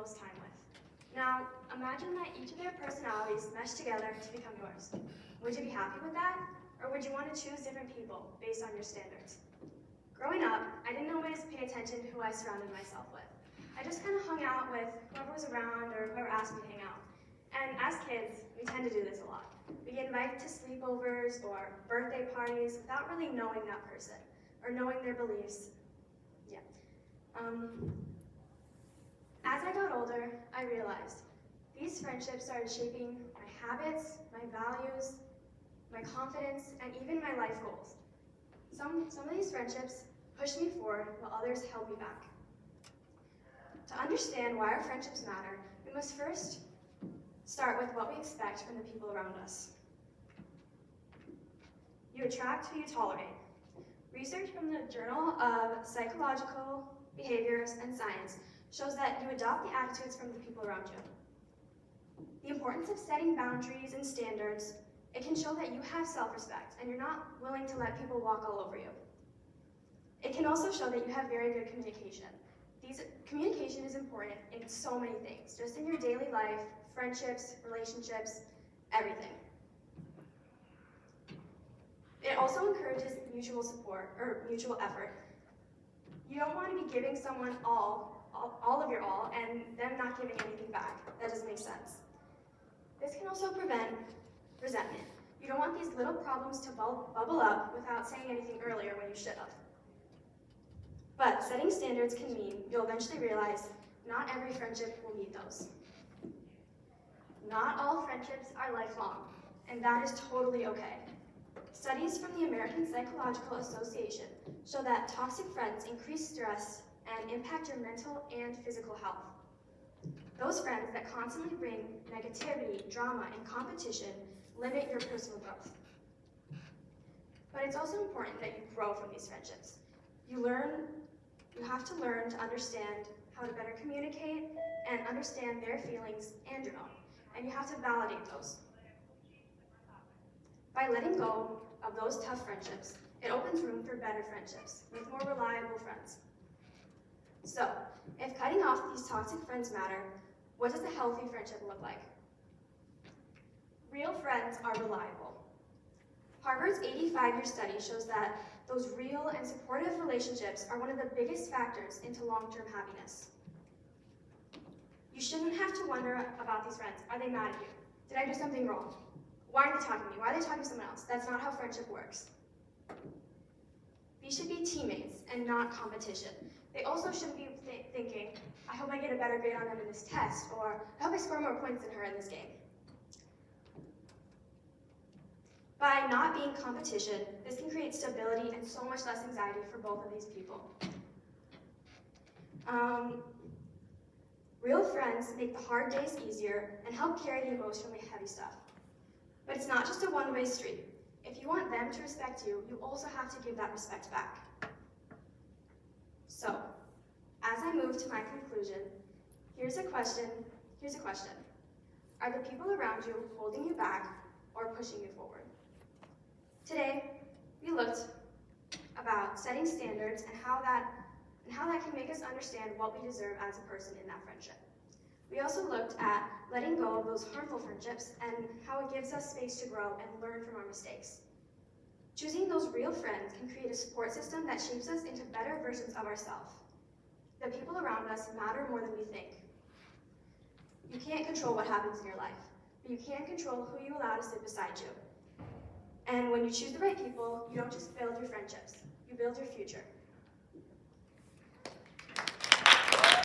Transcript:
most time with. Now, imagine that each of their personalities mesh together to become yours. Would you be happy with that? Or would you want to choose different people based on your standards? Growing up, I didn't always pay attention to who I surrounded myself with. I just kind of hung out with whoever was around or whoever asked me to hang out. And as kids, we tend to do this a lot. We get invited to sleepovers or birthday parties without really knowing that person or knowing their beliefs. Yeah. As I got older, I realized these friendships started shaping my habits, my values, my confidence, and even my life goals. Some of these friendships pushed me forward while others held me back. To understand why our friendships matter, we must first start with what we expect from the people around us. You attract who you tolerate. Research from the Journal of Psychological Behaviors and Science shows that you adopt the attitudes from the people around you. The importance of setting boundaries and standards, it can show that you have self-respect and you're not willing to let people walk all over you. It can also show that you have very good communication. Communication is important in so many things, just in your daily life, friendships, relationships, everything. It also encourages mutual support or mutual effort. You don't want to be giving someone all of your all and them not giving anything back. That doesn't make sense. This can also prevent resentment. You don't want these little problems to bubble up without saying anything earlier when you should have. But setting standards can mean you'll eventually realize not every friendship will meet those. Not all friendships are lifelong, and that is totally okay. Studies from the American Psychological Association show that toxic friends increase stress and impact your mental and physical health. Those friends that constantly bring negativity, drama, and competition limit your personal growth. But it's also important that you grow from these friendships. You have to learn to understand how to better communicate and understand their feelings and your own. And you have to validate those. By letting go of those tough friendships, it opens room for better friendships with more reliable friends. So, if cutting off these toxic friends matter, what does a healthy friendship look like? Real friends are reliable. Harvard's 85-year study shows that those real and supportive relationships are one of the biggest factors into long-term happiness. You shouldn't have to wonder about these friends. Are they mad at you? Did I do something wrong? Why are they talking to me? Why are they talking to someone else? That's not how friendship works. These should be teammates and not competition. They also shouldn't be thinking, I hope I get a better grade on them in this test, or I hope I score more points than her in this game. By not being competition, this can create stability and so much less anxiety for both of these people. Real friends make the hard days easier and help carry the emotionally heavy stuff. But it's not just a one-way street. If you want them to respect you, you also have to give that respect back. So, as I move to my conclusion, here's a question. Are the people around you holding you back or pushing you forward? Today, we looked about setting standards and how that can make us understand what we deserve as a person in that friendship. We also looked at letting go of those harmful friendships and how it gives us space to grow and learn from our mistakes. Choosing those real friends can create a support system that shapes us into better versions of ourselves. The people around us matter more than we think. You can't control what happens in your life, but you can control who you allow to sit beside you. And when you choose the right people, you don't just build your friendships, you build your future.